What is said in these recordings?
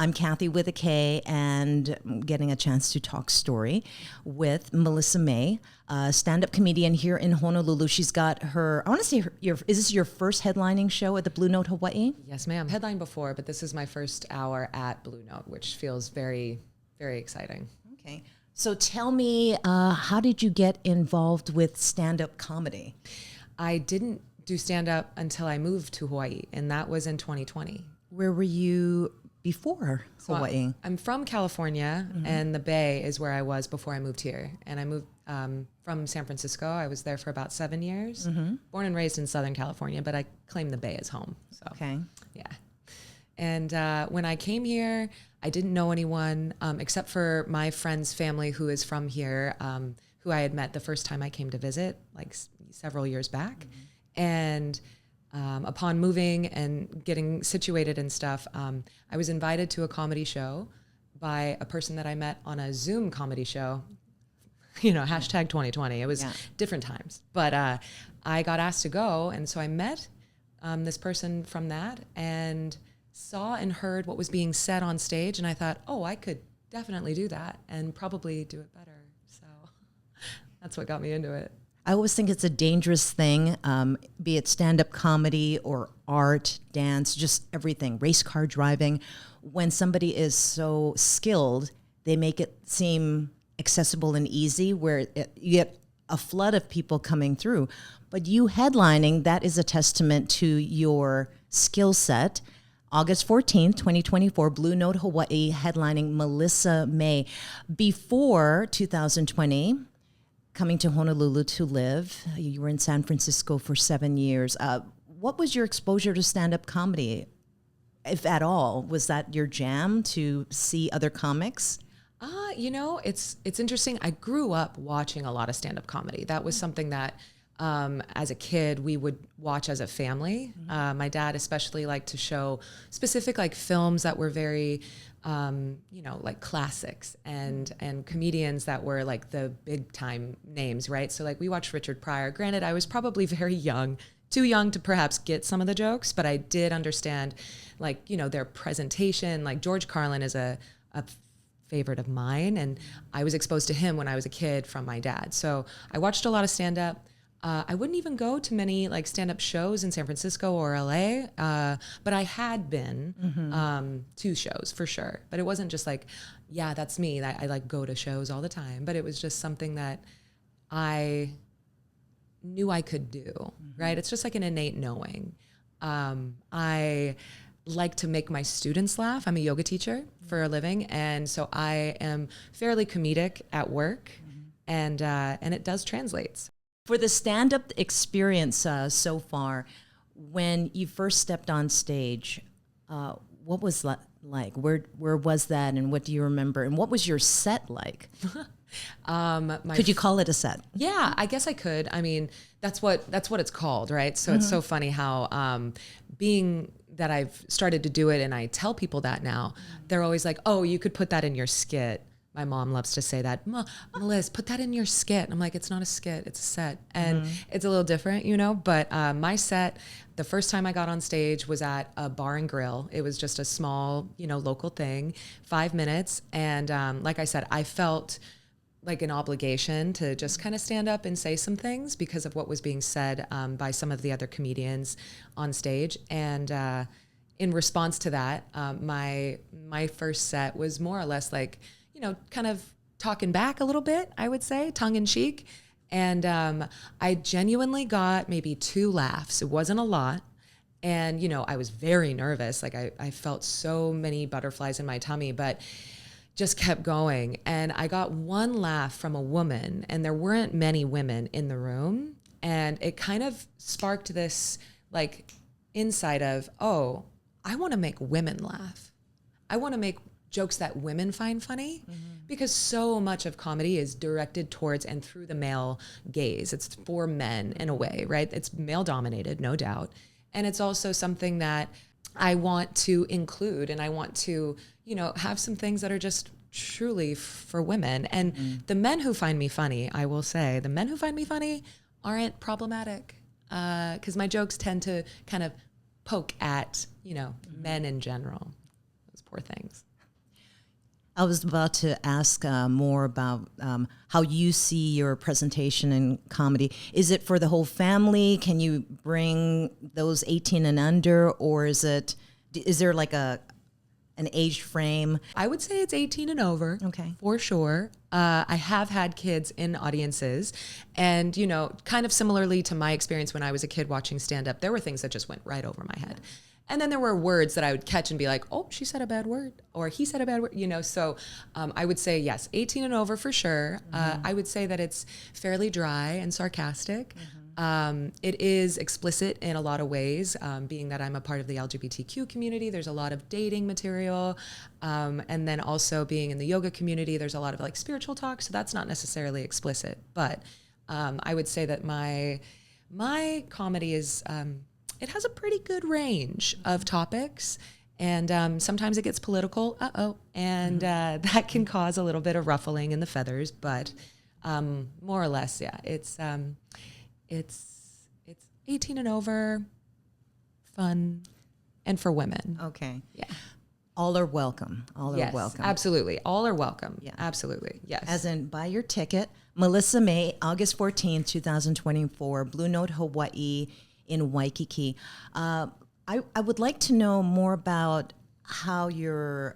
I'm Kathy with a K, and I'm getting a chance to talk story with Melissa Mae, a stand-up comedian here in Honolulu. She's got her, I want to say, is this your first headlining show at the Blue Note Hawaii? Yes, ma'am. Headlined before, but this is my first hour at Blue Note, which feels very, very exciting. Okay. So tell me, how did you get involved with stand-up comedy? I didn't do stand-up until I moved to Hawaii, and that was in 2020. Where were you before Hawaii? I'm from California, and the Bay is where I was before I moved here. And I moved from San Francisco. I was there for about 7 years. Born and raised in Southern California, but I claim the Bay as home. So, okay. Yeah. And when I came here, I didn't know anyone except for my friend's family who is from here, who I had met the first time I came to visit, like several years back. And upon moving and getting situated and stuff, I was invited to a comedy show by a person that I met on a Zoom comedy show, hashtag 2020. It was different times. But I got asked to go, and so I met this person from that and saw and heard what was being said on stage, and I thought, oh, I could definitely do that and probably do it better. So that's what got me into it. I always think it's a dangerous thing, be it stand-up comedy or art, dance, just everything, race car driving. When somebody is so skilled, they make it seem accessible and easy, where you get a flood of people coming through. But you headlining, that is a testament to your skill set. August 14th, 2024, Blue Note Hawaii, headlining Melissa Mae. Before 2020, coming to Honolulu to live, you were in San Francisco for 7 years. What was your exposure to stand-up comedy, if at all? Was that your jam to see other comics? It's interesting. I grew up watching a lot of stand-up comedy. That was something that as a kid we would watch as a family. My dad especially liked to show specific films that were very like classics and comedians that were like the big time names, right? So we watched Richard Pryor. Granted, I was probably very young, too young to perhaps get some of the jokes, but I did understand their presentation. Like George Carlin is a favorite of mine, and I was exposed to him when I was a kid from my dad. So I watched a lot of stand-up. I wouldn't even go to many stand-up shows in San Francisco or LA, but I had been to shows for sure. But it wasn't just that's me. I go to shows all the time, but it was just something that I knew I could do, right? It's just an innate knowing. I like to make my students laugh. I'm a yoga teacher for a living, and so I am fairly comedic at work, and it does translate. For the stand-up experience so far, when you first stepped on stage, what was that like? Where was that, and what do you remember? And what was your set like? Could you call it a set? Yeah, I guess I could. I mean, that's what it's called, right? So it's so funny how being that I've started to do it, and I tell people that now, they're always like, "Oh, you could put that in your skit." My mom loves to say that, Melissa, put that in your skit. I'm like, it's not a skit, it's a set. And it's a little different, but my set, the first time I got on stage was at a bar and grill. It was just a small, local thing, 5 minutes. And like I said, I felt like an obligation to just kind of stand up and say some things because of what was being said by some of the other comedians on stage. And in response to that, my first set was more or less kind of talking back a little bit, I would say, tongue in cheek. And I genuinely got maybe 2 laughs. It wasn't a lot. And, I was very nervous. I felt so many butterflies in my tummy, but just kept going. And I got 1 laugh from a woman, and there weren't many women in the room. And it kind of sparked this insight of, oh, I want to make women laugh. I want to make jokes that women find funny, because so much of comedy is directed towards and through the male gaze. It's for men in a way, right? It's male dominated, no doubt. And it's also something that I want to include, and I want to, have some things that are just truly for women. And the men who find me funny, I will say, the men who find me funny aren't problematic, because my jokes tend to kind of poke at, men in general. Those poor things. I was about to ask more about how you see your presentation in comedy. Is it for the whole family? Can you bring those 18 and under, or is there like an age frame? I would say it's 18 and over. Okay. For sure. I have had kids in audiences, and, you know, kind of similarly to my experience when I was a kid watching stand-up, there were things that just went right over my head. And then there were words that I would catch and be like, oh, she said a bad word, or he said a bad word, you know. So I would say, yes, 18 and over for sure. I would say that it's fairly dry and sarcastic. It is explicit in a lot of ways, being that I'm a part of the LGBTQ community. There's a lot of dating material. And then also being in the yoga community, there's a lot of like spiritual talk. So that's not necessarily explicit. But I would say that my comedy is... it has a pretty good range of topics, and sometimes it gets political, and that can cause a little bit of ruffling in the feathers, but more or less, yeah, it's 18 and over, fun, and for women. Okay. Yeah. All are welcome. All Yes, are welcome. absolutely. All are welcome. Yeah. Absolutely. Yes. As in, buy your ticket. Melissa Mae, August 14th, 2024, Blue Note, Hawaii, in Waikiki. I would like to know more about how your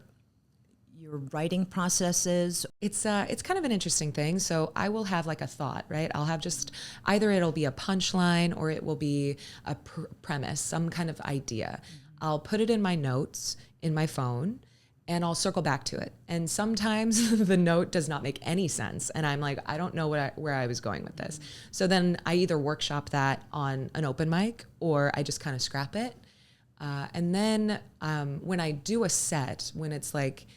writing process is. It's kind of an interesting thing. So I will have like a thought, right? I'll have just either it'll be a punchline or it will be a premise, some kind of idea. I'll put it in my notes in my phone, and I'll circle back to it. And sometimes the note does not make any sense, and I'm like, I don't know where I was going with this. So then I either workshop that on an open mic, or I just kind of scrap it. And then when I do a set, when it's like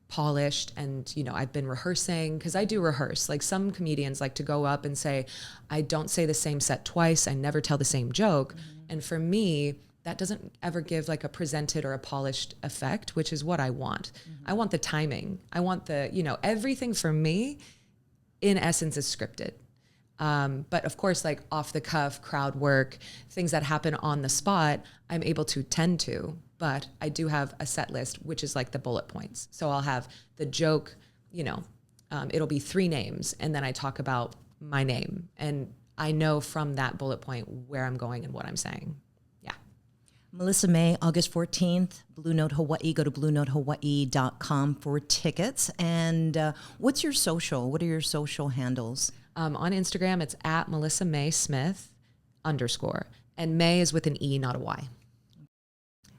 polished and, you know, I've been rehearsing, because I do rehearse. Like some comedians like to go up and say, I don't say the same set twice. I never tell the same joke. And for me, that doesn't ever give like a presented or a polished effect, which is what I want. I want the timing. I want the, you know, everything for me in essence is scripted. But of course, like off the cuff, crowd work, things that happen on the spot, I'm able to tend to, but I do have a set list, which is like the bullet points. So I'll have the joke, you know, it'll be 3 names, and then I talk about my name, and I know from that bullet point where I'm going and what I'm saying. Melissa Mae, August 14th, Blue Note Hawaii. Go to bluenotehawaii.com for tickets. And what's your social? What are your social handles? On Instagram, it's at Melissa Mae Smith _ and May is with an E, not a Y.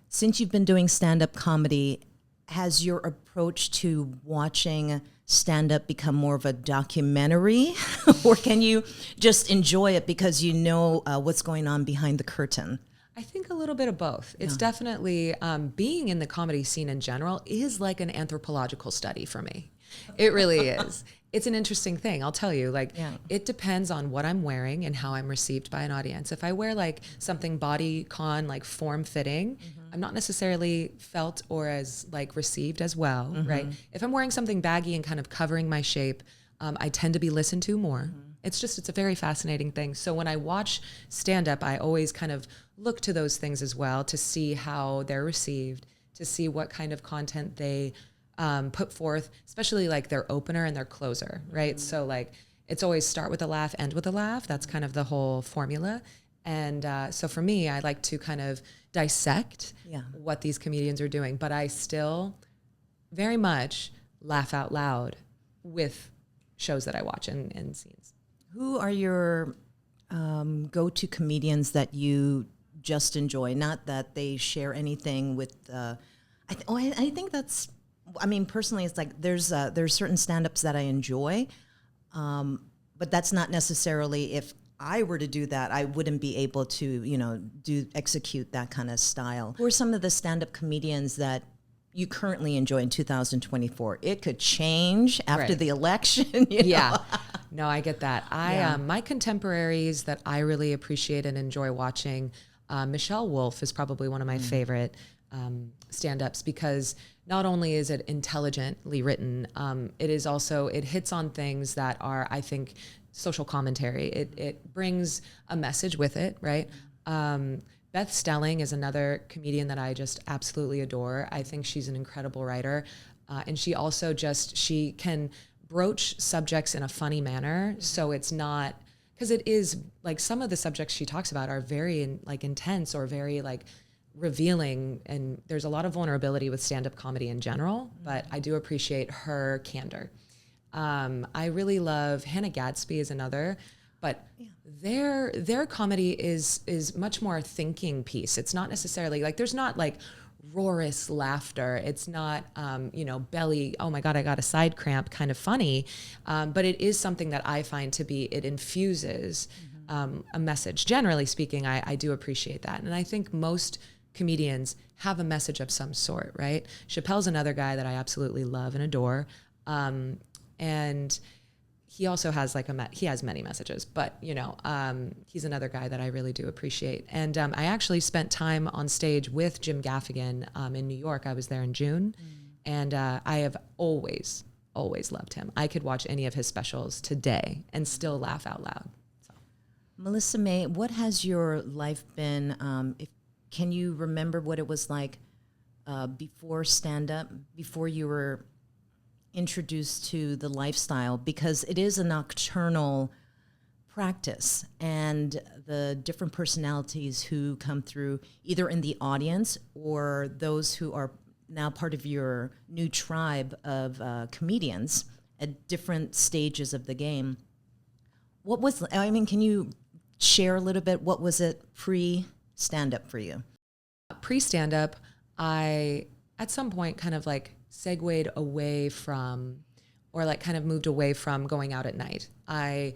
Since you've been doing stand-up comedy, has your approach to watching stand-up become more of a documentary, or can you just enjoy it because you know what's going on behind the curtain? I think a little bit of both. It's definitely, being in the comedy scene in general is like an anthropological study for me. It really is. It's an interesting thing, I'll tell you. Like, it depends on what I'm wearing and how I'm received by an audience. If I wear like something bodycon, like form-fitting, I'm not necessarily felt or as like received as well, right? If I'm wearing something baggy and kind of covering my shape, I tend to be listened to more. It's a very fascinating thing. So when I watch stand-up, I always kind of look to those things as well to see how they're received, to see what kind of content they put forth, especially like their opener and their closer, right? So like it's always start with a laugh, end with a laugh. That's kind of the whole formula. And so for me, I like to kind of dissect what these comedians are doing, but I still very much laugh out loud with shows that I watch and scenes. Who are your go-to comedians that you just enjoy? Not that they share anything with. I think that's. I mean, personally, it's like there's certain stand-ups that I enjoy, but that's not necessarily if I were to do that, I wouldn't be able to execute that kind of style. Who are some of the stand-up comedians that you currently enjoy in 2024? It could change after the election. No, I get that. My contemporaries that I really appreciate and enjoy watching, Michelle Wolf is probably one of my favorite stand-ups, because not only is it intelligently written, it is also, it hits on things that are, I think, social commentary. It brings a message with it, right? Beth Stelling is another comedian that I just absolutely adore. I think she's an incredible writer. And she also she can broach subjects in a funny manner. So it's not, because it is like some of the subjects she talks about are very intense or very revealing, and there's a lot of vulnerability with stand-up comedy in general, but I do appreciate her candor. I really love Hannah Gadsby is another, but their comedy is much more a thinking piece. It's not necessarily there's not roarous laughter. It's not belly, oh my God, I got a side cramp kind of funny, but it is something that I find to be, it infuses a message. Generally speaking, I do appreciate that, and I think most comedians have a message of some sort, right? Chappelle's another guy that I absolutely love and adore. And he also has he has many messages, but he's another guy that I really do appreciate. And I actually spent time on stage with Jim Gaffigan in New York. I was there in June, and I have always loved him. I could watch any of his specials today and still laugh out loud. So. Melissa Mae, what has your life been, can you remember what it was like before stand-up, before you were introduced to the lifestyle? Because it is a nocturnal practice, and the different personalities who come through either in the audience or those who are now part of your new tribe of comedians at different stages of the game. Can you share a little bit, what was it pre-stand-up for you? Pre-stand-up, I, at some point, kind of segued away from, or kind of moved away from going out at night. I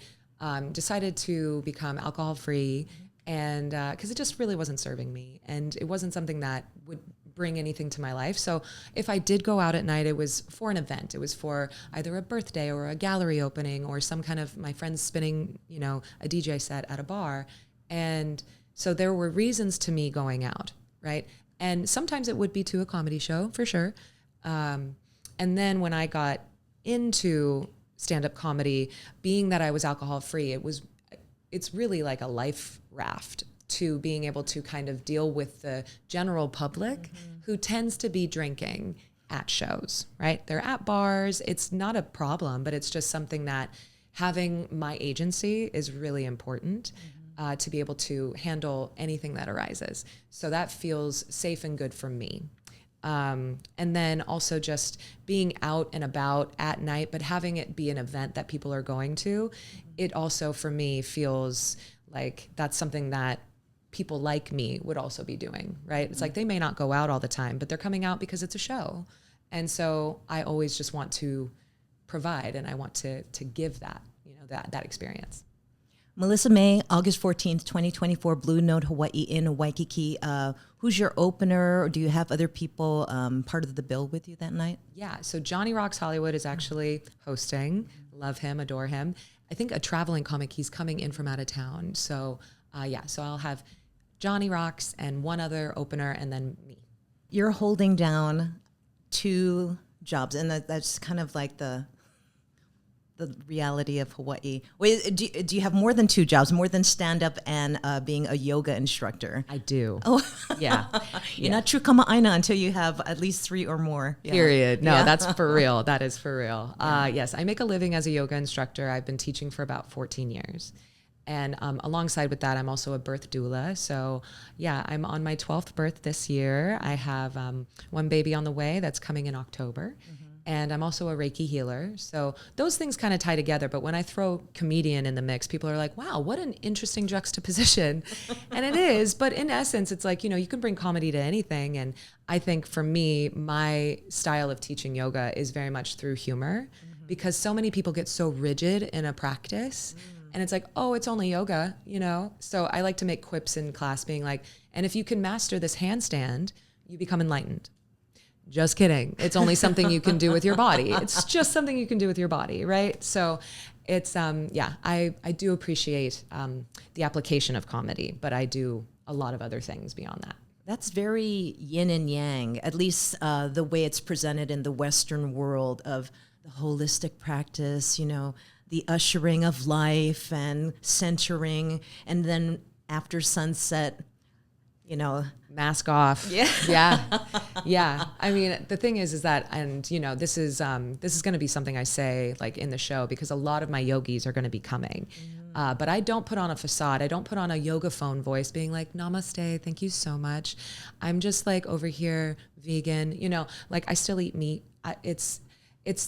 decided to become alcohol-free, and because it just really wasn't serving me, and it wasn't something that would bring anything to my life. So if I did go out at night, it was for an event. It was for either a birthday or a gallery opening or some kind of my friends spinning, a DJ set at a bar. And so there were reasons to me going out, right? And sometimes it would be to a comedy show, for sure. And then when I got into stand-up comedy, being that I was alcohol-free, it's really like a life raft to being able to kind of deal with the general public who tends to be drinking at shows, right? They're at bars. It's not a problem, but it's just something that having my agency is really important to be able to handle anything that arises. So that feels safe and good for me. And then also just being out and about at night, but having it be an event that people are going to, it also for me feels like that's something that people like me would also be doing, right? It's like they may not go out all the time, but they're coming out because it's a show. And so I always just want to provide, and I want to give that, that experience. Melissa Mae, August 14th, 2024, Blue Note Hawaii in Waikiki. Who's your opener, or do you have other people part of the bill with you that night? Yeah, so Johnny Rocks Hollywood is actually hosting. Love him, adore him. I think a traveling comic, he's coming in from out of town. So so I'll have Johnny Rocks and one other opener, and then me. You're holding down 2 jobs, and that's kind of like the reality of Hawaii. Wait, do you have more than 2 jobs, more than stand-up and being a yoga instructor? I do. Oh, yeah. You're not true kama'aina until you have at least 3 or more. Yeah. Period. No, that's for real. That is for real. Yes, I make a living as a yoga instructor. I've been teaching for about 14 years. And alongside with that, I'm also a birth doula. So yeah, I'm on my 12th birth this year. I have 1 baby on the way that's coming in October. And I'm also a Reiki healer. So those things kind of tie together. But when I throw comedian in the mix, people are like, wow, what an interesting juxtaposition. And it is. But in essence, it's like, you can bring comedy to anything. And I think for me, my style of teaching yoga is very much through humor, because so many people get so rigid in a practice. And it's like, oh, it's only yoga, So I like to make quips in class being like, and if you can master this handstand, you become enlightened. Just kidding. It's only something you can do with your body. It's just something you can do with your body, right? So it's, I do appreciate the application of comedy, but I do a lot of other things beyond that. That's very yin and yang, at least the way it's presented in the Western world of the holistic practice, the ushering of life and centering, and then after sunset, mask off. Yeah. Yeah. I mean, the thing is that, and this is going to be something I say like in the show, because a lot of my yogis are going to be coming. But I don't put on a facade. I don't put on a yoga phone voice being like, namaste, thank you so much. I'm just like over here vegan, like I still eat meat. It's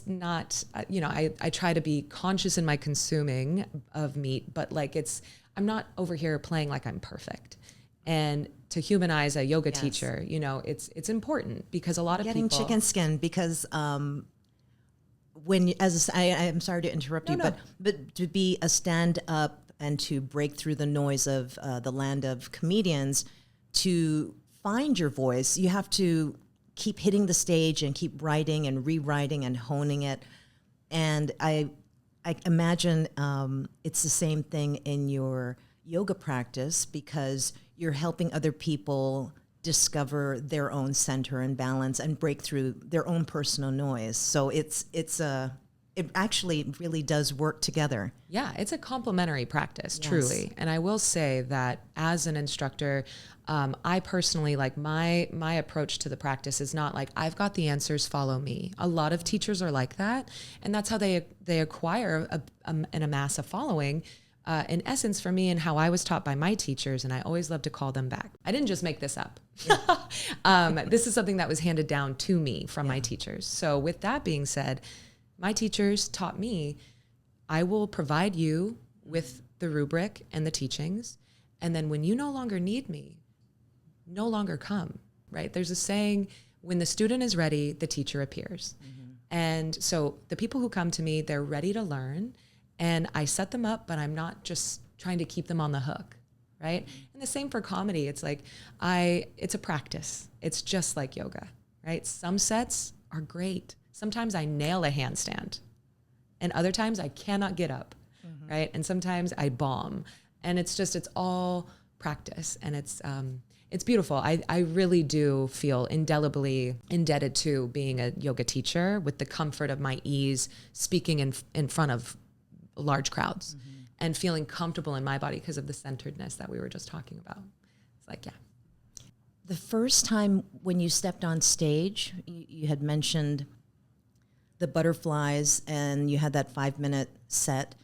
not, I try to be conscious in my consuming of meat, but like I'm not over here playing like I'm perfect. And to humanize a yoga teacher, it's important, because a lot of getting people chicken skin, because I'm sorry to interrupt you, but to be a stand-up and to break through the noise of the land of comedians, to find your voice, you have to keep hitting the stage and keep writing and rewriting and honing it. And I imagine it's the same thing in your yoga practice, because you're helping other people discover their own center and balance and break through their own personal noise. So it actually really does work together. Yeah, it's a complementary practice, truly. And I will say that as an instructor, I personally, like my approach to the practice is not like, I've got the answers, follow me. A lot of teachers are like that. And that's how they acquire and amass a following. In essence, for me, and how I was taught by my teachers, and I always love to call them back. I didn't just make this up. This is something that was handed down to me from my teachers. So with that being said, my teachers taught me, I will provide you with the rubric and the teachings. And then when you no longer need me, no longer come, right? There's a saying, when the student is ready, the teacher appears. And so the people who come to me, they're ready to learn. And I set them up, but I'm not just trying to keep them on the hook, right? And the same for comedy. It's like, it's a practice. It's just like yoga, right? Some sets are great. Sometimes I nail a handstand, and other times I cannot get up, right? And sometimes I bomb, and it's all practice, and it's beautiful. I really do feel indelibly indebted to being a yoga teacher, with the comfort of my ease, speaking in front of large crowds and feeling comfortable in my body because of the centeredness that we were just talking about. It's like, yeah. The first time when you stepped on stage, you had mentioned the butterflies and you had that 5-minute set.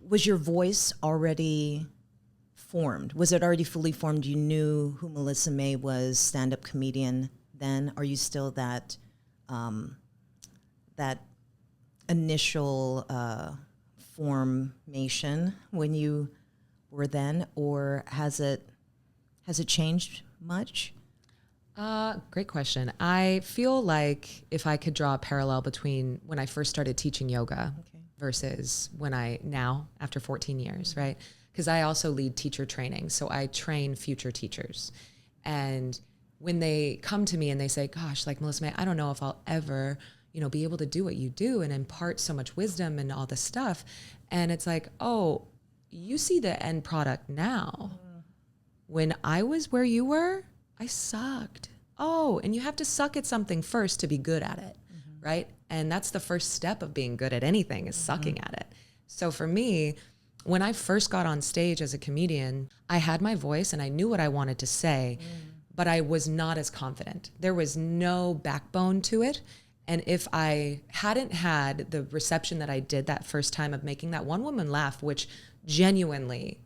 Was your voice already formed? Was it already fully formed? You knew who Melissa Mae was, stand-up comedian then? Are you still that initial formation when you were then, or has it changed much? Great question. I feel like if I could draw a parallel between when I first started teaching yoga versus now after 14 years, right? Because I also lead teacher training. So I train future teachers. And when they come to me and they say, gosh, like Melissa Mae, I don't know if I'll ever be able to do what you do and impart so much wisdom and all this stuff. And it's like, oh, you see the end product now. When I was where you were, I sucked. Oh, and you have to suck at something first to be good at it, right? And that's the first step of being good at anything, is sucking at it. So for me, when I first got on stage as a comedian, I had my voice and I knew what I wanted to say, but I was not as confident. There was no backbone to it. And if I hadn't had the reception that I did that first time of making that one woman laugh, which genuinely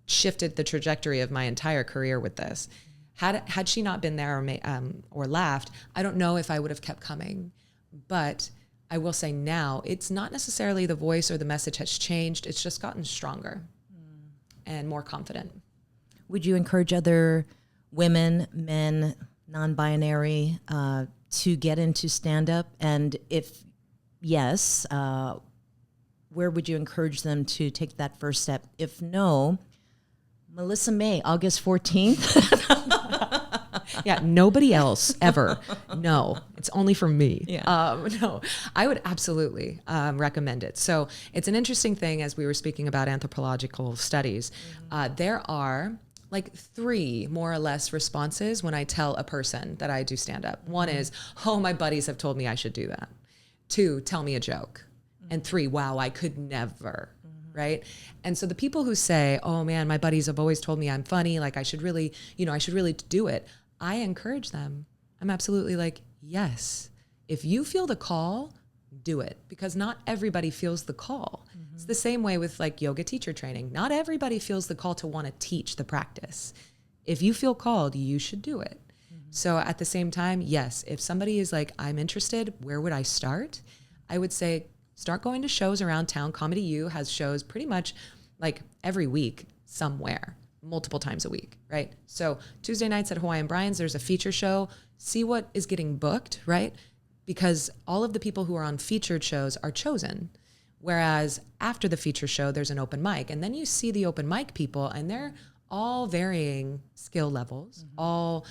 shifted the trajectory of my entire career with this, had she not been there or laughed, I don't know if I would have kept coming. But I will say now, it's not necessarily the voice or the message has changed. It's just gotten stronger and more confident. Would you encourage other women, men, non-binary, to get into stand-up? And if yes, where would you encourage them to take that first step? If no, Melissa Mae, August 14th. Yeah, nobody else ever. No, it's only for me. Yeah. No, I would absolutely recommend it. So it's an interesting thing, as we were speaking about anthropological studies. There are like 3 more or less responses when I tell a person that I do stand up. One is, oh, my buddies have told me I should do that. 2, tell me a joke. And 3, wow, I could never. right? And so the people who say, oh man, my buddies have always told me I'm funny, like I should really do it. I encourage them. I'm absolutely like, yes, if you feel the call, do it, because not everybody feels the call. It's the same way with like yoga teacher training. Not everybody feels the call to want to teach the practice. If you feel called, you should do it. So at the same time, yes, if somebody is like, I'm interested, where would I start? I would say, start going to shows around town. ComedyU has shows pretty much like every week somewhere, multiple times a week, right? So Tuesday nights at Hawaiian Brian's, there's a feature show. See what is getting booked, right? Because all of the people who are on featured shows are chosen. Whereas after the feature show, there's an open mic. And then you see the open mic people, and they're all varying skill levels, all,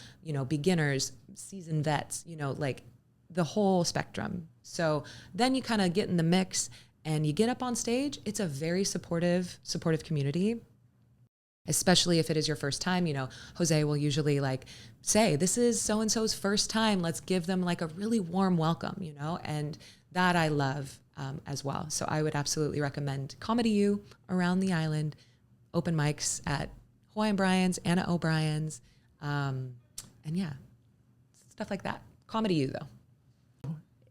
beginners, seasoned vets, like the whole spectrum. So then you kind of get in the mix and you get up on stage. It's a very supportive community, especially if it is your first time. Jose will usually like say, this is so-and-so's first time. Let's give them like a really warm welcome, and that I love as well. So I would absolutely recommend ComedyU around the island, open mics at Hawaiian Brian's, Anna O'Brien's, and yeah, stuff like that. ComedyU though.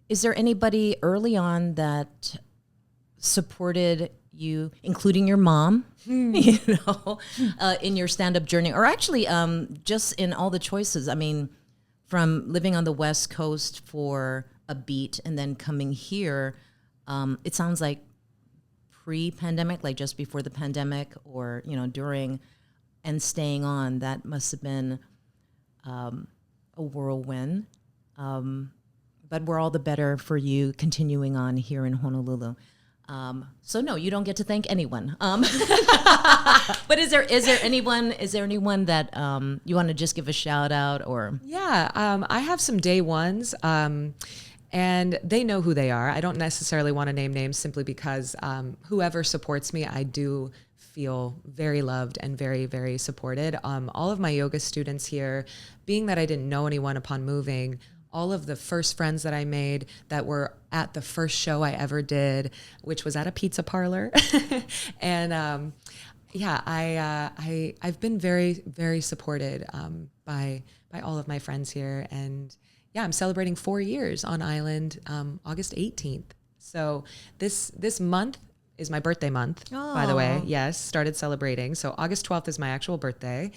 Is there anybody early on that supported you, including your mom, in your stand-up journey, or actually just in all the choices? I mean, from living on the West Coast for a beat and then coming here, it sounds like pre-pandemic, like just before the pandemic, or during, and staying on, that must have been a whirlwind. But we're all the better for you continuing on here in Honolulu. So no, you don't get to thank anyone. But is there anyone that you want to just give a shout out or? Yeah, I have some day ones, and they know who they are. I don't necessarily want to name names simply because whoever supports me, I do feel very loved and very, very supported. All of my yoga students here, being that I didn't know anyone upon moving, all of the first friends that I made that were at the first show I ever did, which was at a pizza parlor. And I've been very, very supported by all of my friends here. And yeah, I'm celebrating 4 years on island, August 18th. So this month is my birthday month, by the way. Yes, started celebrating. So August 12th is my actual birthday.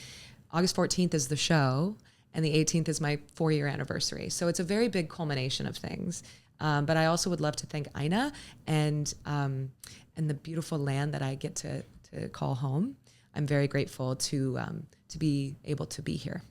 August 14th is the show. And the 18th is my 4-year anniversary. So it's a very big culmination of things. But I also would love to thank Aina and the beautiful land that I get to call home. I'm very grateful to be able to be here.